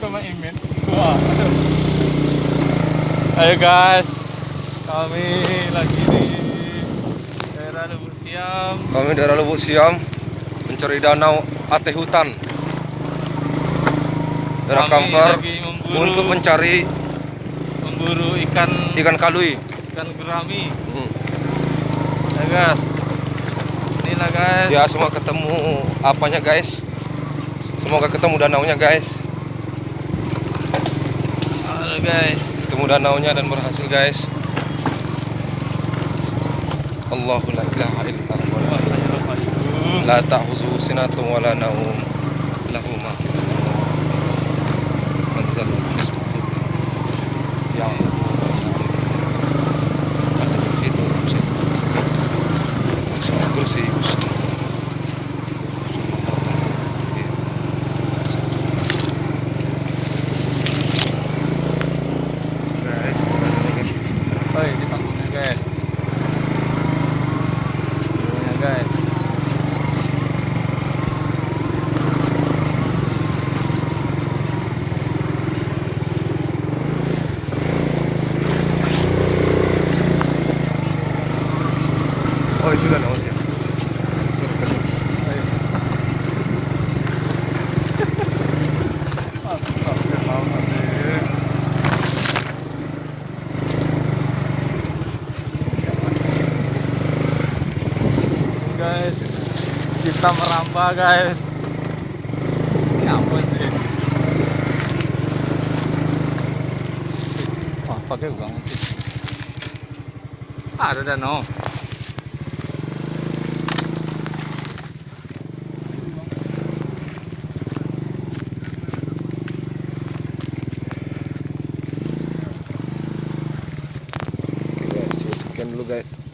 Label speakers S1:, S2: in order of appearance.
S1: sama Imin. Wah, aduh. Ayo guys, kami lagi di daerah Lubuk Siam.
S2: Kami daerah Lubuk Siam mencari danau Ate Hutan. Daerah
S1: Kami
S2: Kampar
S1: lagi
S2: untuk mencari
S1: memburu ikan
S2: kalui.
S1: gurami. Ya guys, inilah guys.
S2: Ya, semoga ketemu apanya guys. Semoga ketemu danaunya guys.
S1: Halo guys.
S2: Ketemu danaunya dan berhasil guys. Allahu la ilaha illallah. La ta'khuzuhu sinatun wa la naum. Lahu ma fis samawati. Anzalna rizqahu. Ya itu kursi.
S1: Oh, ini panggungnya guys. Panggungnya guys.
S2: Oh, itu danau sih.
S1: Astagfirullahaladzim. Guys, kita merambah guys. Ini apa sih? Wah, pakai banget sih. Ada danau.
S2: Oke guys, sekian dulu guys.